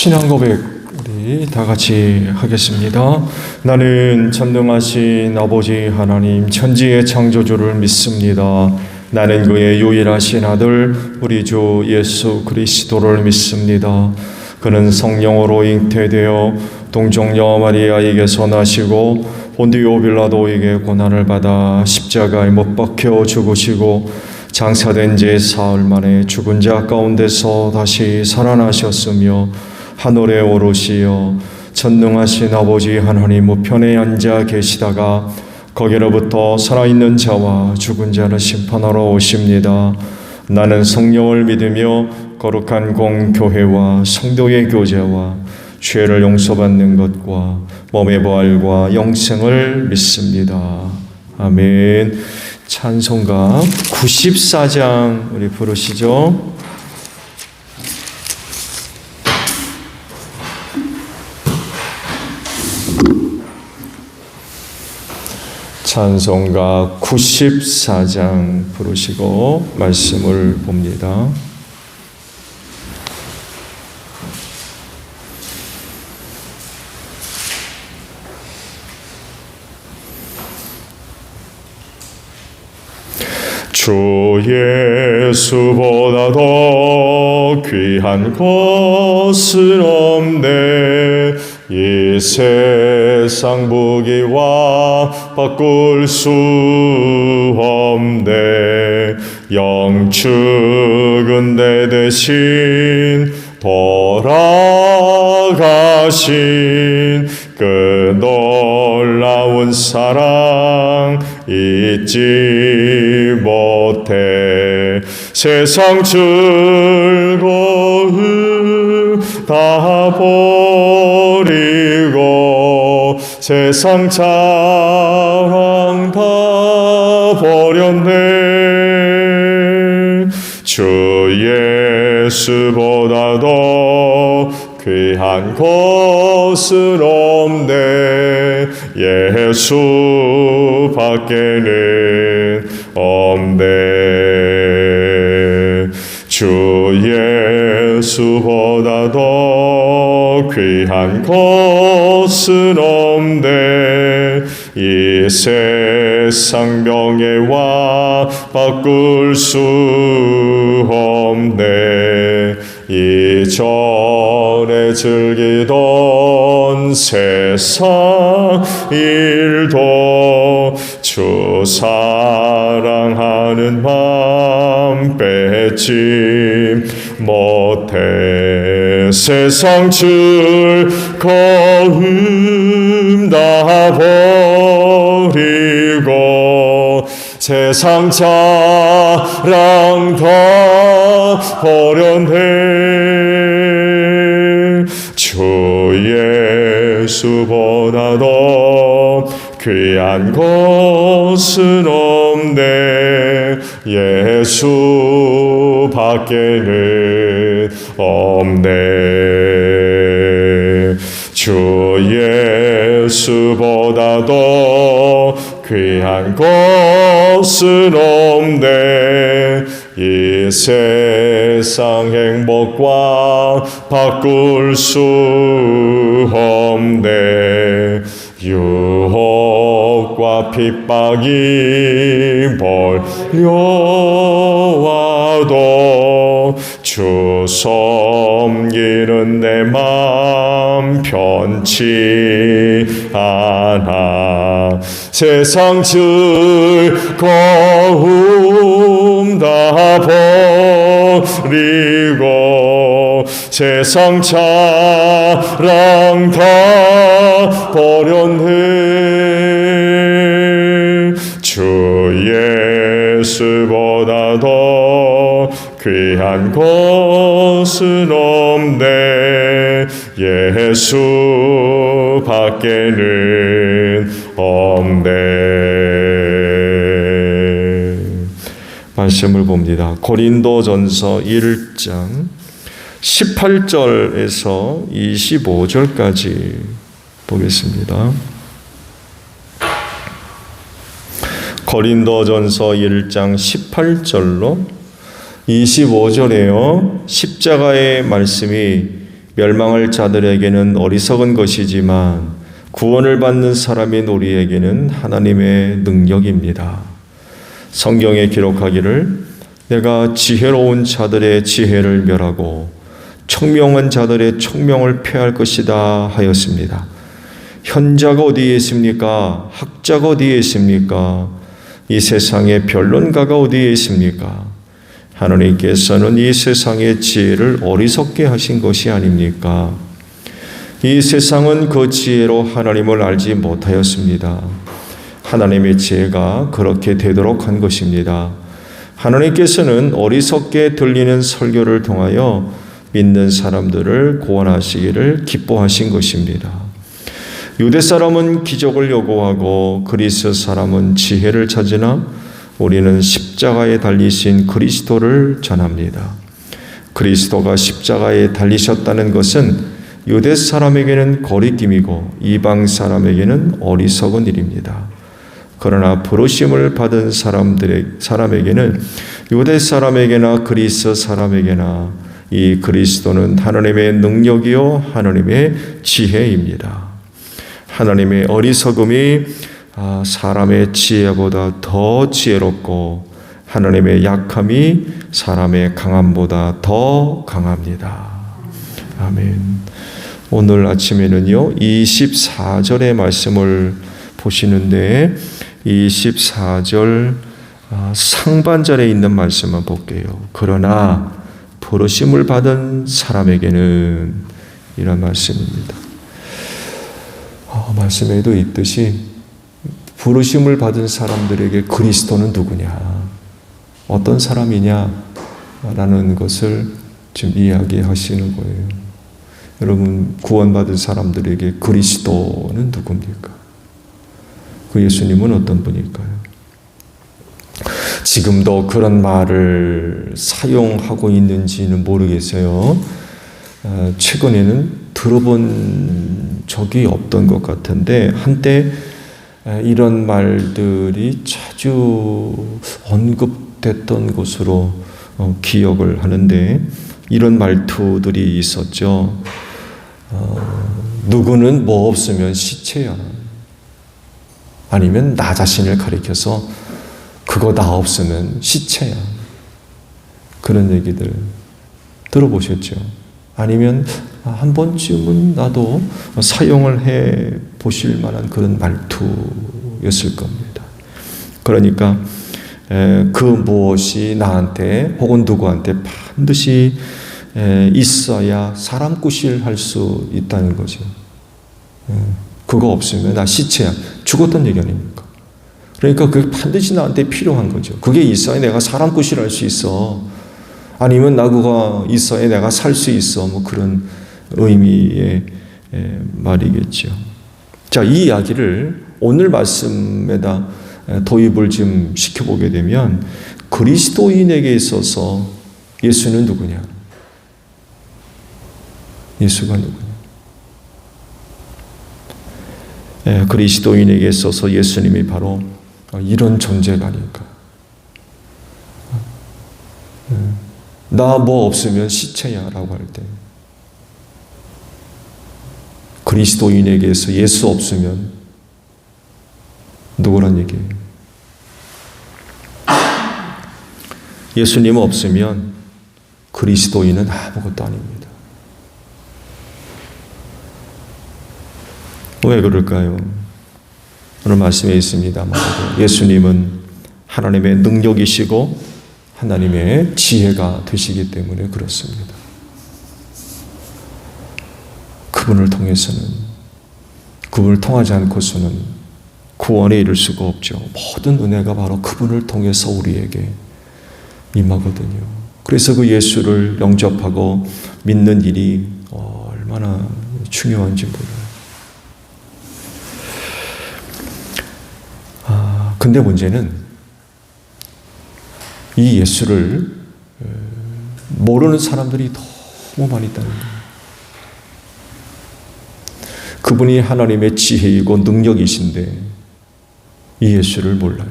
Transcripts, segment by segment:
신앙 고백 우리 다 같이 하겠습니다. 나는 전능하신 아버지 하나님 천지의 창조주를 믿습니다. 나는 그의 유일하신 아들 우리 주 예수 그리스도를 믿습니다. 그는 성령으로 잉태되어 동정녀 마리아에게서 나시고 본디오 빌라도에게 고난을 받아 십자가에 못 박혀 죽으시고 장사된 지 사흘 만에 죽은 자 가운데서 다시 살아나셨으며 하늘에 오르시어 전능하신 아버지 하나님 우편에 앉아 계시다가 거기로부터 살아있는 자와 죽은 자를 심판하러 오십니다. 나는 성령을 믿으며 거룩한 공교회와 성도의 교제와 죄를 용서받는 것과 몸의 부활과 영생을 믿습니다. 아멘. 찬송가 94장 우리 부르시죠. 찬송가 94장 부르시고 말씀을 봅니다. 주 예수보다 더 귀한 것은 없네. 이 세상 무기와 바꿀 수 없네. 영축은 내 대신 돌아가신 그 놀라운 사랑 잊지 못해. 세상 즐거움 다 버리고 세상 자랑 다 버렸네. 주 예수보다 더 귀한 것은 없네. 예수 밖에는 없네. 주 예수보다 더 귀한 것은 없네. 이 세상 명예와 바꿀 수 없네. 이전에 즐기던 세상 일도 주 사랑하는 마음 뺏지 못해. 세상 즐거움 다 버리고 세상 자랑 다 버렸네. 주 예수보다 더 귀한 것은 없네. 예수 밖에는 없네. 주 예수보다 더 귀한 것은 없네. 이 세상 행복과 바꿀 수 없네. 유혹과 핍박이 몰려와도 주 섬기는 내 맘 편치 않아. 세상 즐거움 다 버리고 세상 자랑 다 버렸네. 주 예수보다 더 귀한 것은 없네. 예수 밖에는 없네. 말씀을 봅니다. 고린도전서 1장 18절에서 25절까지 보겠습니다. 고린도전서 1장 18절로 25절에요. 십자가의 말씀이 멸망할 자들에게는 어리석은 것이지만 구원을 받는 사람인 우리에게는 하나님의 능력입니다. 성경에 기록하기를 내가 지혜로운 자들의 지혜를 멸하고 청명한 자들의 청명을 폐할 것이다 하였습니다. 현자가 어디에 있습니까? 학자가 어디에 있습니까? 이 세상의 변론가가 어디에 있습니까? 하나님께서는 이 세상의 지혜를 어리석게 하신 것이 아닙니까? 이 세상은 그 지혜로 하나님을 알지 못하였습니다. 하나님의 지혜가 그렇게 되도록 한 것입니다. 하나님께서는 어리석게 들리는 설교를 통하여 믿는 사람들을 구원하시기를 기뻐하신 것입니다. 유대 사람은 기적을 요구하고 그리스 사람은 지혜를 찾으나 우리는 십자가에 달리신 그리스도를 전합니다. 그리스도가 십자가에 달리셨다는 것은 유대 사람에게는 거리낌이고 이방 사람에게는 어리석은 일입니다. 그러나 부르심을 받은 사람에게는 유대 사람에게나 그리스 사람에게나 이 그리스도는 하나님의 능력이요 하나님의 지혜입니다. 하나님의 어리석음이 사람의 지혜보다 더 지혜롭고 하나님의 약함이 사람의 강함보다 더 강합니다. 아멘. 오늘 아침에는요 24절의 말씀을 보시는데 24절 상반절에 있는 말씀을 볼게요. 그러나 부르심을 받은 사람에게는 이런 말씀입니다. 말씀에도 있듯이 부르심을 받은 사람들에게 그리스도는 누구냐, 어떤 사람이냐 라는 것을 지금 이야기하시는 거예요. 여러분, 구원받은 사람들에게 그리스도는 누굽니까? 그 예수님은 어떤 분일까요? 지금도 그런 말을 사용하고 있는지는 모르겠어요. 최근에는 들어본 적이 없던 것 같은데 한때 이런 말들이 자주 언급됐던 것으로 기억을 하는데 이런 말투들이 있었죠. 누구는 뭐 없으면 시체야. 아니면 나 자신을 가리켜서 그거 나 없으면 시체야. 그런 얘기들 들어보셨죠? 아니면 한 번쯤은 나도 사용을 해 보실 만한 그런 말투였을 겁니다. 그러니까 그 무엇이 나한테 혹은 누구한테 반드시 있어야 사람 구실할 수 있다는 거죠. 그거 없으면 나 시체야. 죽었던 얘기 아닙니까? 그러니까 그게 반드시 나한테 필요한 거죠. 그게 있어야 내가 사람 구실할 수 있어. 아니면 나 그거 있어야 내가 살 수 있어. 뭐 그런 의미의 말이겠죠. 자, 이 이야기를 오늘 말씀에다 도입을 좀 시켜보게 되면 그리스도인에게 있어서 예수는 누구냐? 예수가 누구냐? 그리스도인에게 있어서 예수님이 바로 이런 존재가 아닐까? 나 뭐 없으면 시체야 라고 할 때 그리스도인에게서 예수 없으면 누구란 얘기예요? 예수님 없으면 그리스도인은 아무것도 아닙니다. 왜 그럴까요? 오늘 말씀에 있습니다. 예수님은 하나님의 능력이시고 하나님의 지혜가 되시기 때문에 그렇습니다. 그분을 통해서는, 그분을 통하지 않고서는 구원에 이를 수가 없죠. 모든 은혜가 바로 그분을 통해서 우리에게 임하거든요. 그래서 그 예수를 영접하고 믿는 일이 얼마나 중요한지 몰라요. 근데 문제는 이 예수를 모르는 사람들이 너무 많이 있다는 거예요. 그분이 하나님의 지혜이고 능력이신데 이 예수를 몰라요.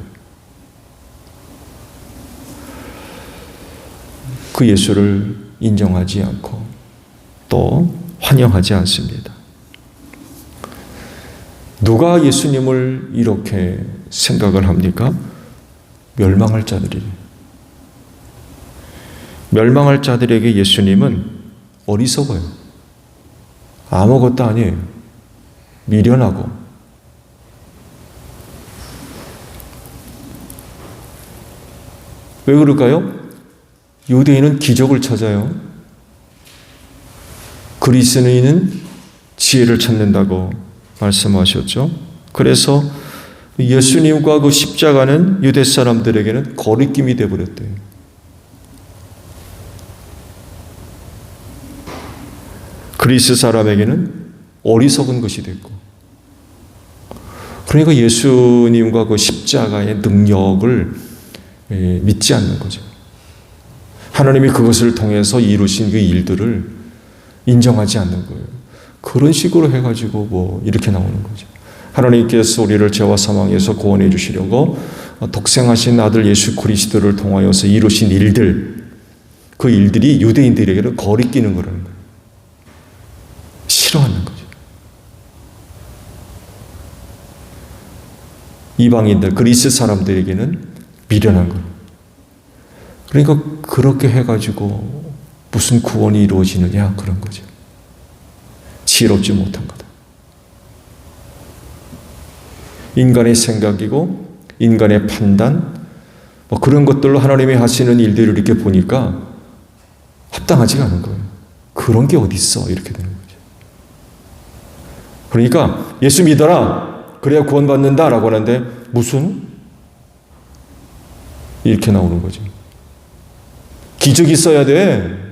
그 예수를 인정하지 않고 또 환영하지 않습니다. 누가 예수님을 이렇게 생각을 합니까? 멸망할 자들이. 멸망할 자들에게 예수님은 어리석어요. 아무것도 아니에요. 미련하고. 왜 그럴까요? 유대인은 기적을 찾아요. 그리스도인은 지혜를 찾는다고 말씀하셨죠. 그래서 예수님과 그 십자가는 유대 사람들에게는 거리낌이 되어버렸대요. 그리스 사람에게는 어리석은 것이 됐고, 그러니까 예수님과 그 십자가의 능력을 믿지 않는 거죠. 하나님이 그것을 통해서 이루신 그 일들을 인정하지 않는 거예요. 그런 식으로 해가지고 뭐 이렇게 나오는 거죠. 하나님께서 우리를 죄와 사망에서 구원해 주시려고 독생하신 아들 예수 그리스도를 통하여서 이루신 일들, 그 일들이 유대인들에게는 거리끼는 거라는 거예요. 싫어하는 거죠. 이방인들, 그리스 사람들에게는 미련한 거예요. 그러니까 그렇게 해가지고 무슨 구원이 이루어지느냐, 그런 거죠. 지혜롭지 못한 거다. 인간의 생각이고 인간의 판단, 뭐 그런 것들로 하나님이 하시는 일들을 이렇게 보니까 합당하지가 않은 거예요. 그런 게 어디 있어? 이렇게 되는 거죠. 그러니까 예수 믿어라, 그래야 구원받는다 라고 하는데 무슨? 이렇게 나오는 거죠. 기적이 있어야 돼.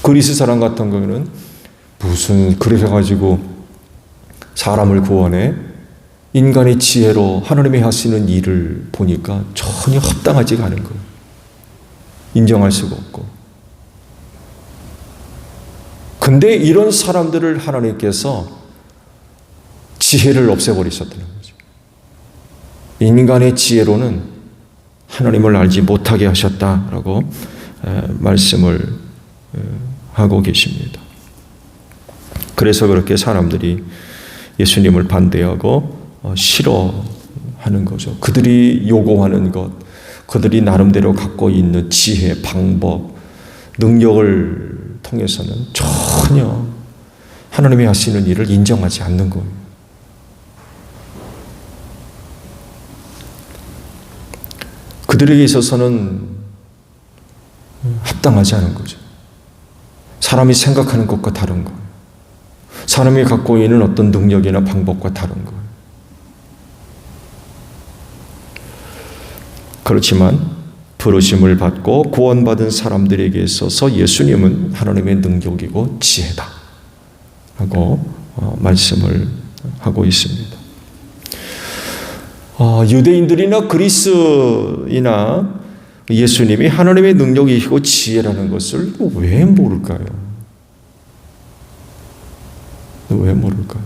그리스 사람 같은 경우는 무슨 그렇게 해가지고 사람을 구원해? 인간의 지혜로 하나님이 하시는 일을 보니까 전혀 합당하지가 않은 거예요. 인정할 수가 없고. 근데 이런 사람들을 하나님께서 지혜를 없애버리셨다는 거죠. 인간의 지혜로는 하나님을 알지 못하게 하셨다라고 말씀을 하고 계십니다. 그래서 그렇게 사람들이 예수님을 반대하고 싫어하는 거죠. 그들이 요구하는 것, 그들이 나름대로 갖고 있는 지혜, 방법, 능력을 통해서는 전혀 하나님이 하시는 일을 인정하지 않는 거예요. 그들에게 있어서는 합당하지 않은 거죠. 사람이 생각하는 것과 다른 거예요. 사람이 갖고 있는 어떤 능력이나 방법과 다른 거예요. 그렇지만 부르심을 받고 구원받은 사람들에게 있어서 예수님은 하나님의 능력이고 지혜다 라고 말씀을 하고 있습니다. 유대인들이나 그리스이나 예수님이 하나님의 능력이시고 지혜라는 것을 왜 모를까요? 왜 모를까요?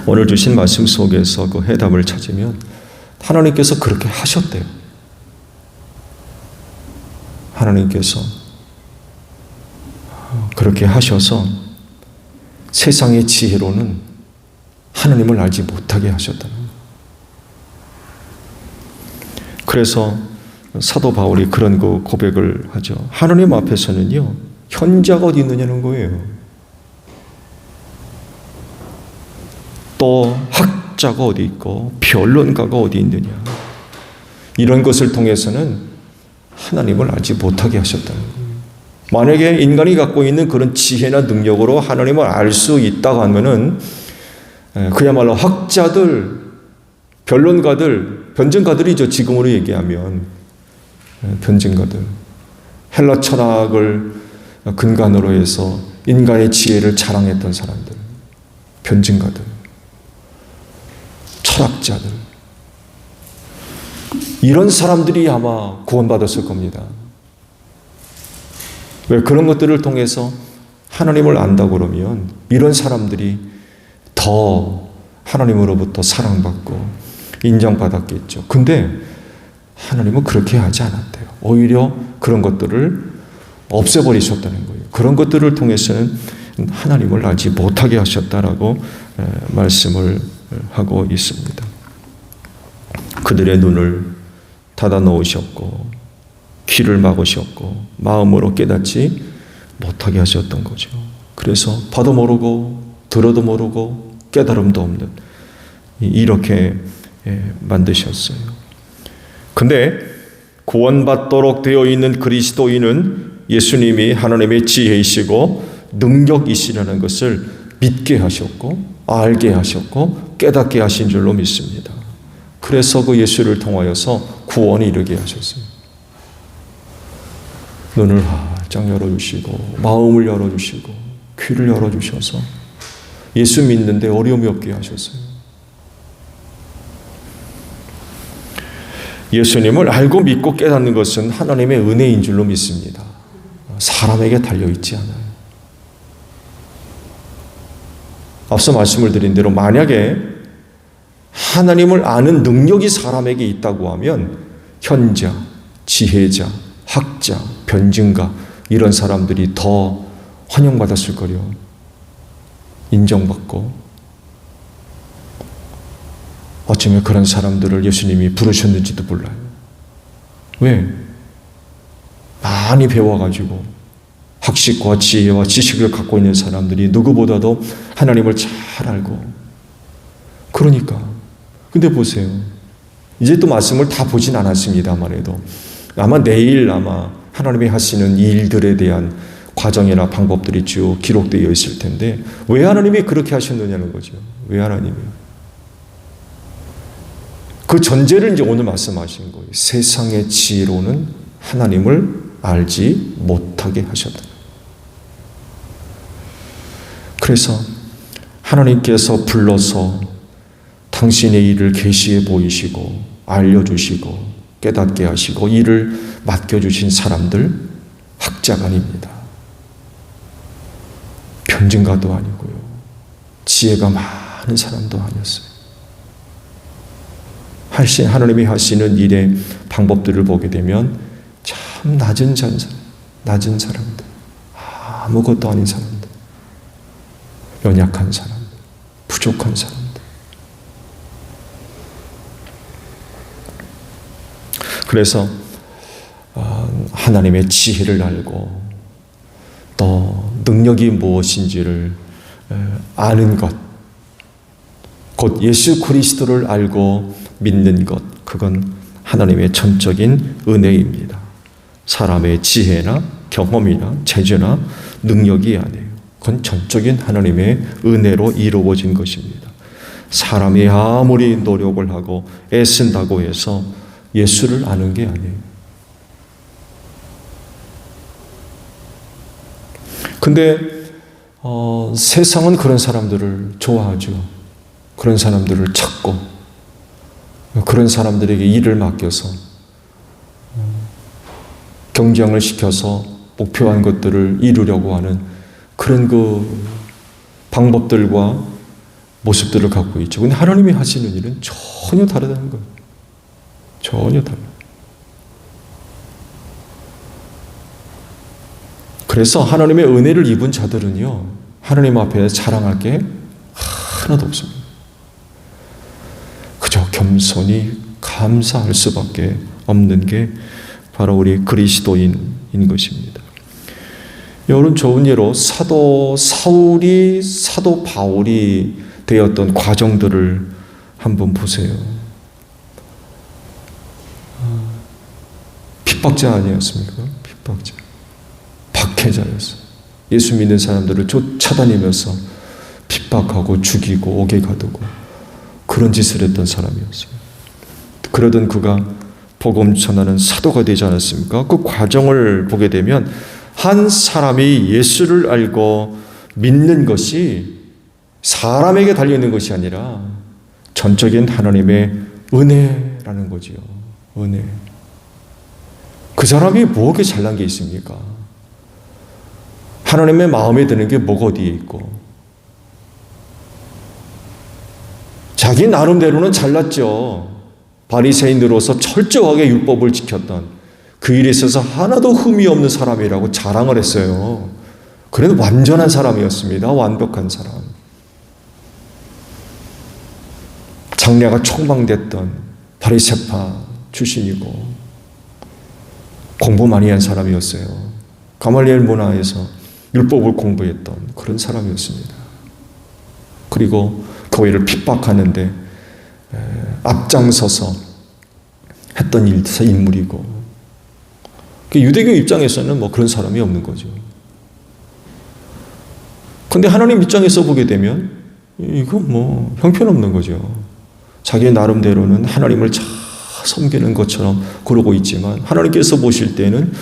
오늘 주신 말씀 속에서 그 해답을 찾으면 하나님께서 그렇게 하셨대요. 하나님께서 그렇게 하셔서 세상의 지혜로는 하나님을 알지 못하게 하셨다는 거예요. 그래서 사도 바울이 그런 그 고백을 하죠. 하나님 앞에서는요, 현자가 어디 있느냐는 거예요. 또 학자가 어디 있고 변론가가 어디 있느냐. 이런 것을 통해서는 하나님을 알지 못하게 하셨다는 거예요. 만약에 인간이 갖고 있는 그런 지혜나 능력으로 하나님을 알 수 있다고 하면은 그야말로 학자들, 변론가들, 변증가들이죠. 지금으로 얘기하면 변증가들, 헬라 철학을 근간으로 해서 인간의 지혜를 자랑했던 사람들, 변증가들, 철학자들, 이런 사람들이 아마 구원받았을 겁니다. 왜? 그런 것들을 통해서 하나님을 안다고 그러면 이런 사람들이 더 하나님으로부터 사랑받고 인정받았겠죠. 근데 하나님은 그렇게 하지 않았대요. 오히려 그런 것들을 없애버리셨다는 거예요. 그런 것들을 통해서는 하나님을 알지 못하게 하셨다라고 말씀을 하고 있습니다. 그들의 눈을 닫아 놓으셨고 귀를 막으셨고 마음으로 깨닫지 못하게 하셨던 거죠. 그래서 봐도 모르고 들어도 모르고 깨달음도 없는 이렇게 만드셨어요. 근데 구원받도록 되어 있는 그리스도인은 예수님이 하나님의 지혜이시고 능력이시라는 것을 믿게 하셨고 알게 하셨고 깨닫게 하신 줄로 믿습니다. 그래서 그 예수를 통하여서 구원에 이르게 하셨어요. 눈을 활짝 열어주시고 마음을 열어주시고 귀를 열어주셔서 예수 믿는데 어려움이 없게 하셨어요. 예수님을 알고 믿고 깨닫는 것은 하나님의 은혜인 줄로 믿습니다. 사람에게 달려있지 않아요. 앞서 말씀을 드린 대로 만약에 하나님을 아는 능력이 사람에게 있다고 하면 현자, 지혜자, 학자, 변증가 이런 사람들이 더 환영받았을 거요. 인정받고 어쩌면 그런 사람들을 예수님이 부르셨는지도 몰라요. 왜? 많이 배워가지고 학식과 지혜와 지식을 갖고 있는 사람들이 누구보다도 하나님을 잘 알고 그러니까 근데 보세요. 이제 또 말씀을 다 보진 않았습니다만 해도 아마 내일 아마 하나님이 하시는 일들에 대한 과정이나 방법들이 쭉 기록되어 있을 텐데 왜 하나님이 그렇게 하셨느냐는 거죠. 왜 하나님이 그 전제를 이제 오늘 말씀하신 거예요. 세상의 지혜로는 하나님을 알지 못하게 하셨다. 그래서 하나님께서 불러서 당신의 일을 계시해 보이시고 알려주시고 깨닫게 하시고 일을 맡겨주신 사람들 학자가 아닙니다. 변증가도 아니고요. 지혜가 많은 사람도 아니었어요. 하나님이 하시는 일의 방법들을 보게 되면 참 낮은 사람들, 아무것도 아닌 사람들, 연약한 사람들, 부족한 사람들. 그래서 하나님의 지혜를 알고 또 능력이 무엇인지를 아는 것, 곧 예수 그리스도를 알고 믿는 것, 그건 하나님의 전적인 은혜입니다. 사람의 지혜나 경험이나 재주나 능력이 아니에요. 그건 전적인 하나님의 은혜로 이루어진 것입니다. 사람이 아무리 노력을 하고 애쓴다고 해서 예수를 아는 게 아니에요. 근데 세상은 그런 사람들을 좋아하죠. 그런 사람들을 찾고 그런 사람들에게 일을 맡겨서 경쟁을 시켜서 목표한 것들을 이루려고 하는 그런 그 방법들과 모습들을 갖고 있죠. 근데 하나님이 하시는 일은 전혀 다르다는 거예요. 전혀 달라요. 그래서 하나님의 은혜를 입은 자들은요, 하나님 앞에 자랑할 게 하나도 없습니다. 그저 겸손히 감사할 수밖에 없는 게 바로 우리 그리스도인인 것입니다. 여러분 좋은 예로 사도 사울이 사도 바울이 되었던 과정들을 한번 보세요. 핍박자 아니었습니까? 핍박자. 박해자였어요. 예수 믿는 사람들을 쫓아다니면서 핍박하고 죽이고 옥에 가두고 그런 짓을 했던 사람이었어요. 그러던 그가 복음 전하는 사도가 되지 않았습니까? 그 과정을 보게 되면 한 사람이 예수를 알고 믿는 것이 사람에게 달려있는 것이 아니라 전적인 하나님의 은혜라는 거지요. 은혜. 그 사람이 뭐가 잘난 게 있습니까? 하나님의 마음에 드는 게 뭐가 어디에 있고 자기 나름대로는 잘났죠. 바리새인으로서 철저하게 율법을 지켰던 그 일에 있어서 하나도 흠이 없는 사람이라고 자랑을 했어요. 그래도 완전한 사람이었습니다. 완벽한 사람. 장래가 촉망됐던 바리새파 출신이고 공부 많이 한 사람이었어요. 가말리엘 문화에서 율법을 공부했던 그런 사람이었습니다. 그리고 교회를 핍박하는데 앞장서서 했던 인물이고, 유대교 입장에서는 뭐 그런 사람이 없는 거죠. 근데 하나님 입장에서 보게 되면 이건 뭐 형편없는 거죠. 자기 나름대로는 하나님을 잘 섬기는 것처럼 그러고 있지만 하나님께서 보실 때는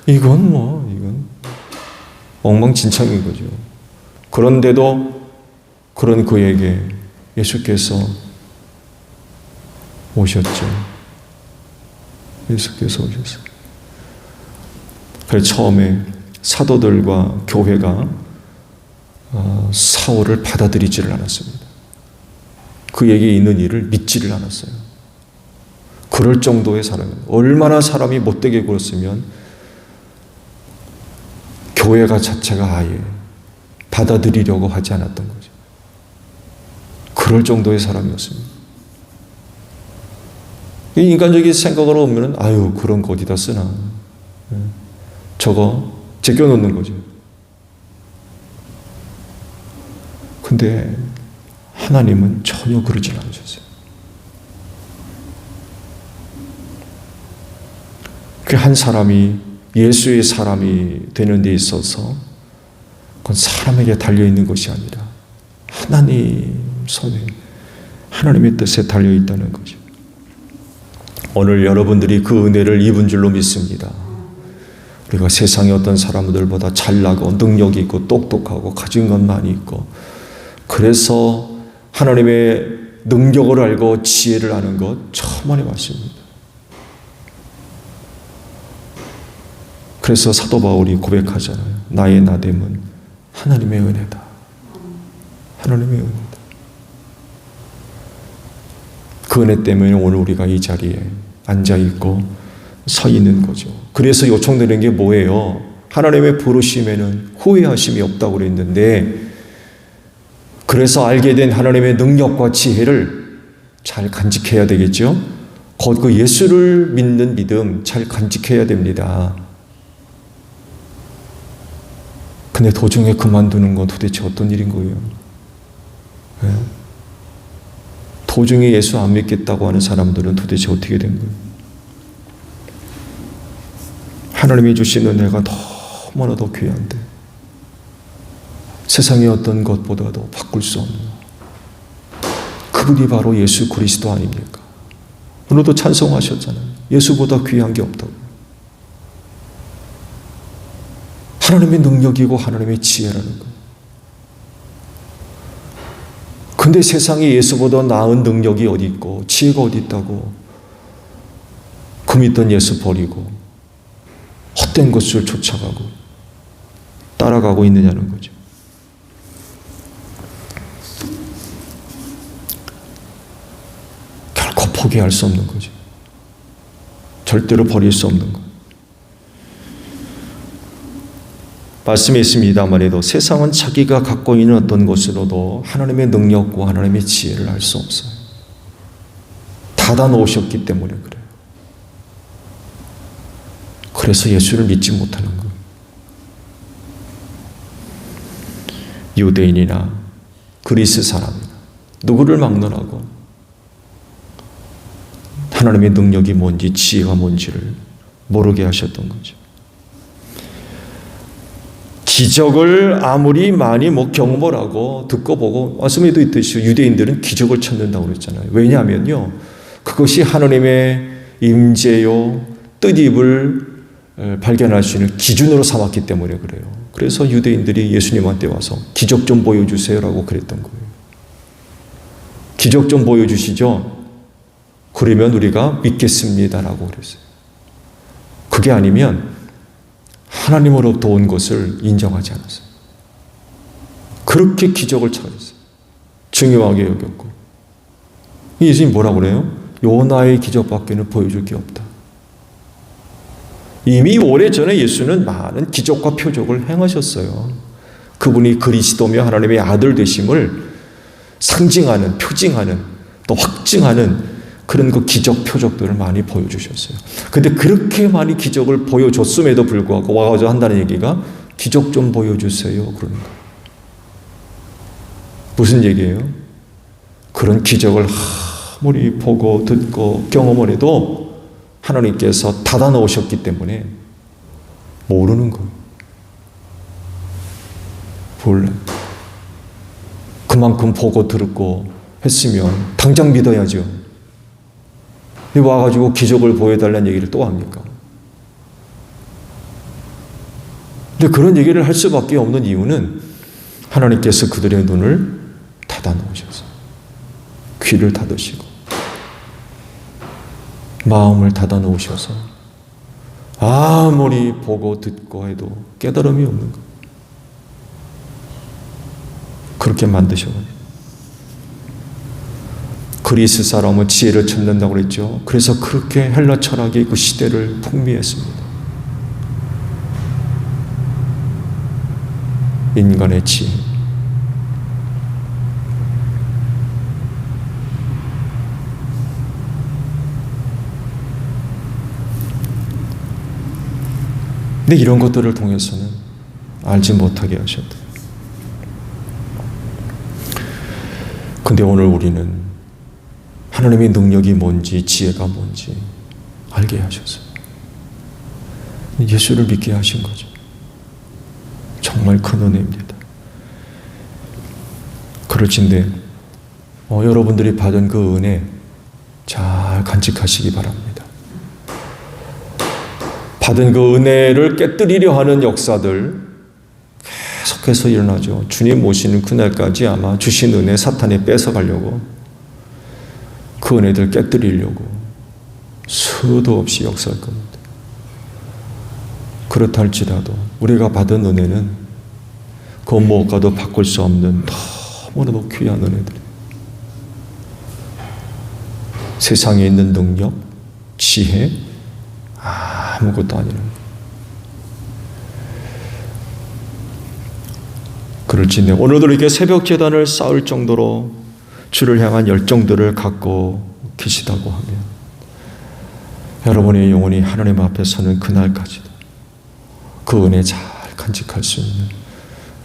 이건 엉망진창인 거죠. 그런데도 그런 그에게 예수께서 오셨죠. 예수께서 오셨어요. 그래서 처음에 사도들과 교회가 사울을 받아들이지를 않았습니다. 그에게 있는 일을 믿지를 않았어요. 그럴 정도의 사람이에요. 얼마나 사람이 못되게 굴었으면 교회가 자체가 아예 받아들이려고 하지 않았던 거죠. 그럴 정도의 사람이었습니다. 인간적인 생각으로 보면 아유 그런 거 어디다 쓰나, 저거 제껴놓는 거죠. 근데 하나님은 전혀 그러지 않으셨어요. 그 한 사람이 예수의 사람이 되는 데 있어서 그건 사람에게 달려있는 것이 아니라 하나님 손에, 하나님의 뜻에 달려있다는 거죠. 오늘 여러분들이 그 은혜를 입은 줄로 믿습니다. 우리가 세상의 어떤 사람들보다 잘나고 능력이 있고 똑똑하고 가진 것 많이 있고, 그래서 하나님의 능력을 알고 지혜를 아는 것 천만의 말씀입니다. 그래서 사도 바울이 고백하잖아요. 나의 나됨은 하나님의 은혜다. 하나님의 은혜다. 그 은혜 때문에 오늘 우리가 이 자리에 앉아있고 서 있는 거죠. 그래서 요청되는 게 뭐예요? 하나님의 부르심에는 후회하심이 없다고 그랬는데, 그래서 알게 된 하나님의 능력과 지혜를 잘 간직해야 되겠죠? 곧 그 예수를 믿는 믿음 잘 간직해야 됩니다. 근데 도중에 그만두는 건 도대체 어떤 일인 거예요? 네? 도중에 예수 안 믿겠다고 하는 사람들은 도대체 어떻게 된 거예요? 하나님이 주신 은혜가 너무나도 귀한데 세상의 어떤 것보다도 바꿀 수 없는 그분이 바로 예수 그리스도 아닙니까? 오늘도 찬송하셨잖아요. 예수보다 귀한 게 없다고. 하나님의 능력이고 하나님의 지혜라는 거예요. 근데 세상에 예수보다 나은 능력이 어디 있고 지혜가 어디 있다고 그 믿던 예수 버리고 헛된 것을 쫓아가고 따라가고 있느냐는 거죠. 결코 포기할 수 없는 거죠. 절대로 버릴 수 없는 것. 말씀에 있습니다만 해도 세상은 자기가 갖고 있는 어떤 것으로도 하나님의 능력과 하나님의 지혜를 알 수 없어요. 닫아 놓으셨기 때문에 그래요. 그래서 예수를 믿지 못하는 거예요. 유대인이나 그리스 사람이나 누구를 막론하고 하나님의 능력이 뭔지 지혜가 뭔지를 모르게 하셨던 거죠. 기적을 아무리 많이 경험을 하고 듣고 보고, 말씀에도 있듯이 유대인들은 기적을 찾는다고 그랬잖아요. 왜냐하면요, 그것이 하나님의 임재요 뜻입을 발견할 수 있는 기준으로 삼았기 때문에 그래요. 그래서 유대인들이 예수님한테 와서 기적 좀 보여주세요라고 그랬던 거예요. 기적 좀 보여주시죠. 그러면 우리가 믿겠습니다라고 그랬어요. 그게 아니면 하나님으로부터 온 것을 인정하지 않았어요. 그렇게 기적을 찾았어요. 중요하게 여겼고. 예수님이 뭐라고 그래요? 요나의 기적밖에는 보여줄 게 없다. 이미 오래전에 예수는 많은 기적과 표적을 행하셨어요. 그분이 그리스도며 하나님의 아들 되심을 상징하는, 표징하는, 또 확증하는 그런 그 기적 표적들을 많이 보여주셨어요. 근데 그렇게 많이 기적을 보여줬음에도 불구하고 와가지고 한다는 얘기가 기적 좀 보여주세요. 그러는 거예요. 무슨 얘기예요? 그런 기적을 아무리 보고 듣고 경험을 해도 하나님께서 닫아 놓으셨기 때문에 모르는 거예요. 몰라요. 그만큼 보고 들었고 했으면 당장 믿어야죠. 와가지고 기적을 보여달라는 얘기를 또 합니까? 근데 그런 얘기를 할 수밖에 없는 이유는 하나님께서 그들의 눈을 닫아 놓으셔서 귀를 닫으시고 마음을 닫아 놓으셔서 아무리 보고 듣고 해도 깨달음이 없는 것. 그렇게 만드셔가지고 그리스 사람은 지혜를 찾는다고 그랬죠. 그래서 그렇게 헬라 철학이 그 시대를 풍미했습니다. 인간의 지혜. 근데 이런 것들을 통해서는 알지 못하게 하셨다. 근데 오늘 우리는 하나님의 능력이 뭔지, 지혜가 뭔지 알게 하셨어요. 예수를 믿게 하신 거죠. 정말 큰 은혜입니다. 그럴진데 여러분들이 받은 그 은혜 잘 간직하시기 바랍니다. 받은 그 은혜를 깨뜨리려 하는 역사들 계속해서 일어나죠. 주님 오시는 그날까지 아마 주신 은혜 사탄이 뺏어가려고 그 은혜들 깨뜨리려고 수도 없이 역사할 겁니다. 그렇다 할지라도 우리가 받은 은혜는 그 무엇과도 바꿀 수 없는 너무나도 귀한 은혜들. 세상에 있는 능력, 지혜 아무것도 아니는 거예요. 그럴지네 오늘도 이렇게 새벽 제단을 쌓을 정도로 주를 향한 열정들을 갖고 계시다고 하면 여러분의 영혼이 하나님 앞에 서는 그날까지도 그 은혜 잘 간직할 수 있는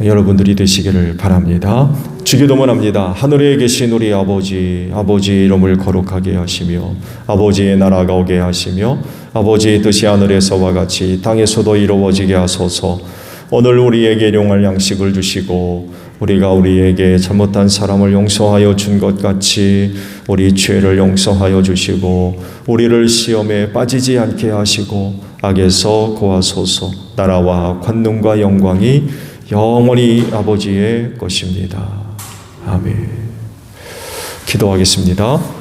여러분들이 되시기를 바랍니다. 주기도문 합니다. 하늘에 계신 우리 아버지, 아버지의 이름을 거룩하게 하시며 아버지의 나라가 오게 하시며 아버지의 뜻이 하늘에서와 같이 땅에서도 이루어지게 하소서. 오늘 우리에게 일용할 양식을 주시고 우리가 우리에게 잘못한 사람을 용서하여 준 것 같이 우리 죄를 용서하여 주시고 우리를 시험에 빠지지 않게 하시고 악에서 구하소서. 나라와 권능과 영광이 영원히 아버지의 것입니다. 아멘. 기도하겠습니다.